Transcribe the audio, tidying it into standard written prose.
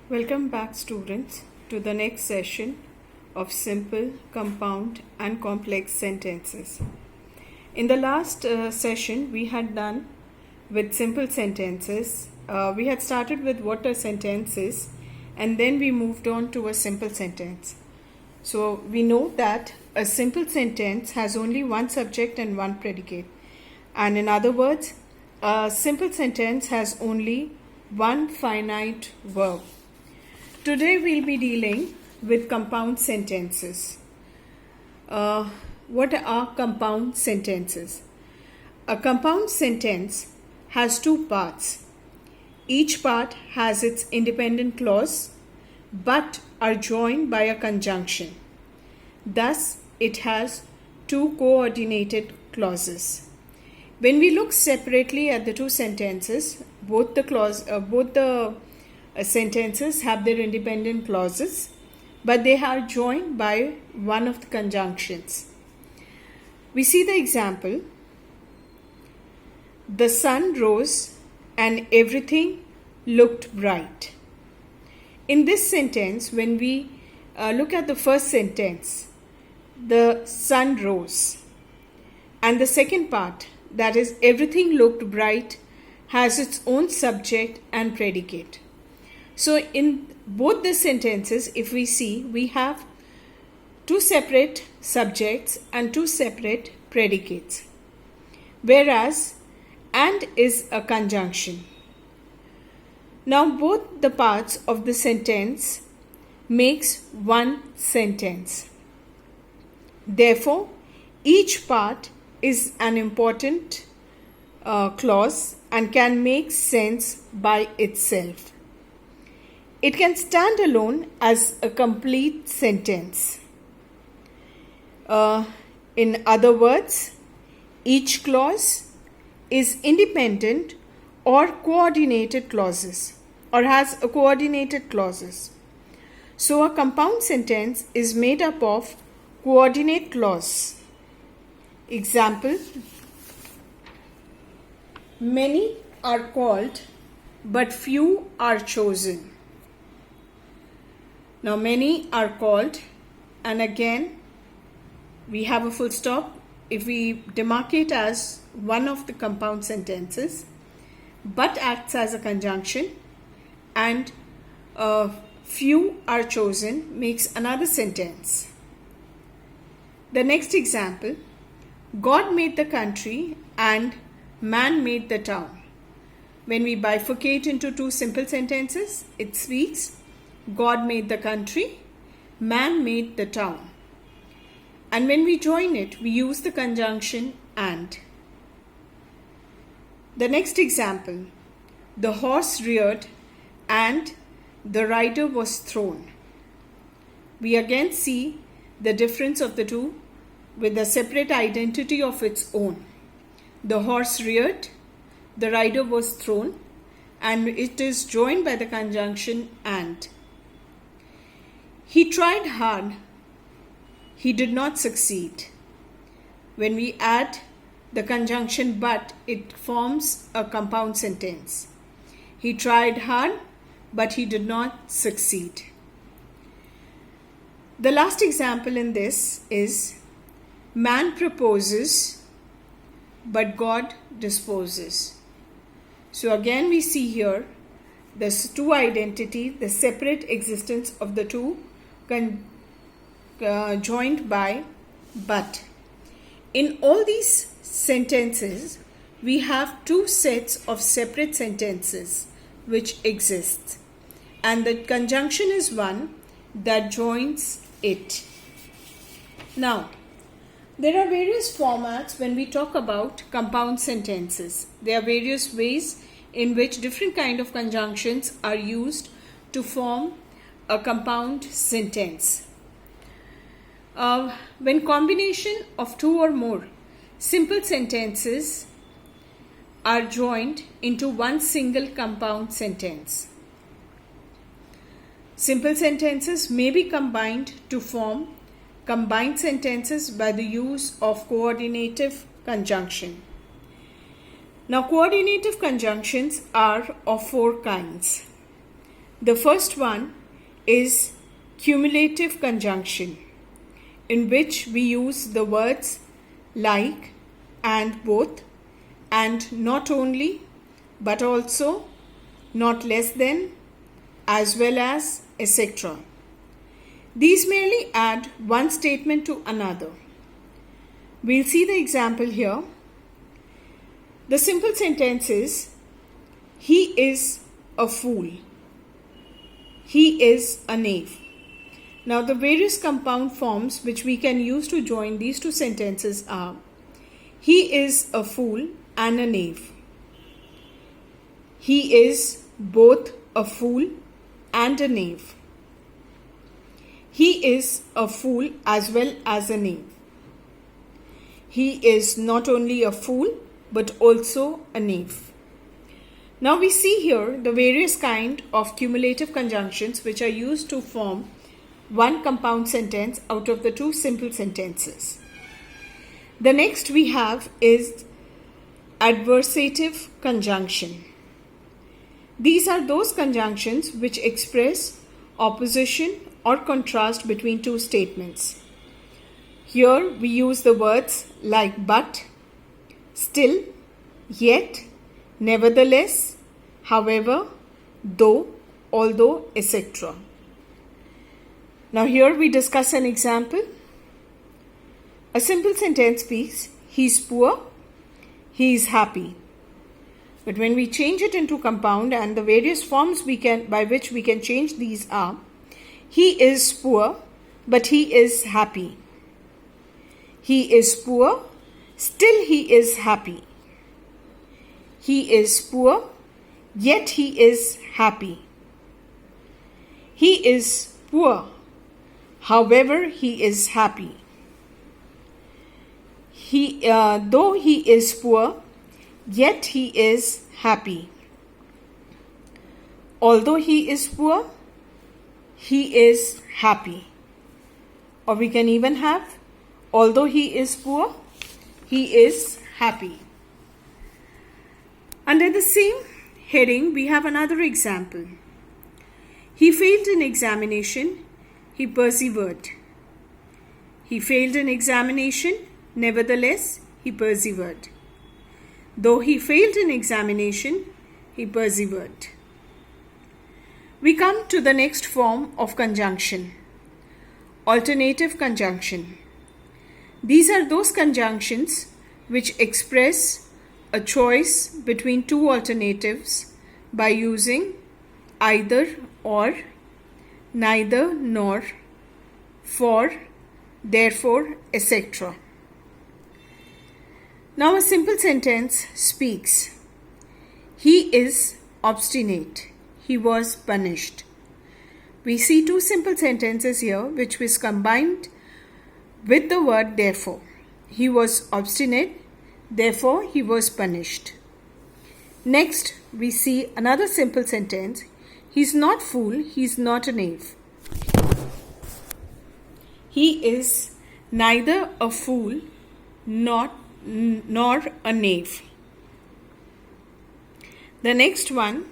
Welcome back, students, to the next session of simple, compound and complex sentences. In the last session, we had done with simple sentences. We had started with what a sentence is, and then we moved on to a simple sentence. So we know that a simple sentence has only one subject and one predicate. And in other words, a simple sentence has only one finite verb. Today we'll be dealing with compound sentences. What are compound sentences? A compound sentence has two parts. Each part has its independent clause but are joined by a conjunction. Thus, it has two coordinated clauses. When we look separately at the two sentences, both the sentences have their independent clauses, but they are joined by one of the conjunctions. We see the example: the sun rose and everything looked bright. In this sentence, when we look at the first sentence, the sun rose, and the second part, that is, everything looked bright, has its own subject and predicate. So in both the sentences, if we see, we have two separate subjects and two separate predicates, whereas and is a conjunction. Now both the parts of the sentence makes one sentence. Therefore, each part is an important clause and can make sense by itself. It can stand alone as a complete sentence. In other words, each clause is independent or coordinated clauses, or has a coordinated clauses. So a compound sentence is made up of coordinate clause. Example: many are called, but few are chosen. Now many are called, and again we have a full stop if we demarcate as one of the compound sentences, but acts as a conjunction, and few are chosen makes another sentence. The next example: God made the country and man made the town. When we bifurcate into two simple sentences, it speaks: God made the country, man made the town. And when we join it, we use the conjunction and. The next example: the horse reared and the rider was thrown. We again see the difference of the two with a separate identity of its own. The horse reared, the rider was thrown, and it is joined by the conjunction and. He tried hard, he did not succeed. When we add the conjunction but, it forms a compound sentence. He tried hard, but he did not succeed. The last example in this is: man proposes, but God disposes. So again we see here the two identity, the separate existence of the two joined by but. In all these sentences, we have two sets of separate sentences which exist, and the conjunction is one that joins it. Now, there are various formats when we talk about compound sentences. There are various ways in which different kind of conjunctions are used to form a compound sentence. When combination of two or more simple sentences are joined into one single compound sentence. Simple sentences may be combined to form combined sentences by the use of coordinative conjunction. Now, coordinative conjunctions are of four kinds. The first one is cumulative conjunction, in which we use the words like and both, and not only but also, not less than, as well as, etc. These merely add one statement to another. We'll see the example here. The simple sentence is, he is a fool. He is a knave. Now the various compound forms which we can use to join these two sentences are, he is a fool and a knave. He is both a fool and a knave. He is a fool as well as a knave. He is not only a fool but also a knave. Now we see here the various kind of cumulative conjunctions which are used to form one compound sentence out of the two simple sentences. The next we have is adversative conjunction. These are those conjunctions which express opposition or contrast between two statements. Here we use the words like but, still, yet, nevertheless, however, though, although, etc. Now here we discuss an example. A simple sentence speaks, he is poor, he is happy. But when we change it into compound, and the various forms by which we can change these are, he is poor, but he is happy. He is poor, still he is happy. He is poor, yet he is happy. He is poor, however he is happy. Though he is poor, yet he is happy. Although he is poor, he is happy. Or we can even have, although he is poor, he is happy. Under the same heading, we have another example. He failed an examination, he persevered. He failed an examination, nevertheless, he persevered. Though he failed an examination, he persevered. We come to the next form of conjunction, alternative conjunction. These are those conjunctions which express a choice between two alternatives by using either or, neither nor, for, therefore, etc. Now a simple sentence speaks, he is obstinate, he was punished. We see two simple sentences here which was combined with the word therefore. He was obstinate, therefore he was punished. Next, we see another simple sentence. He is not fool, he is not a knave. He is neither a fool nor a knave. The next one,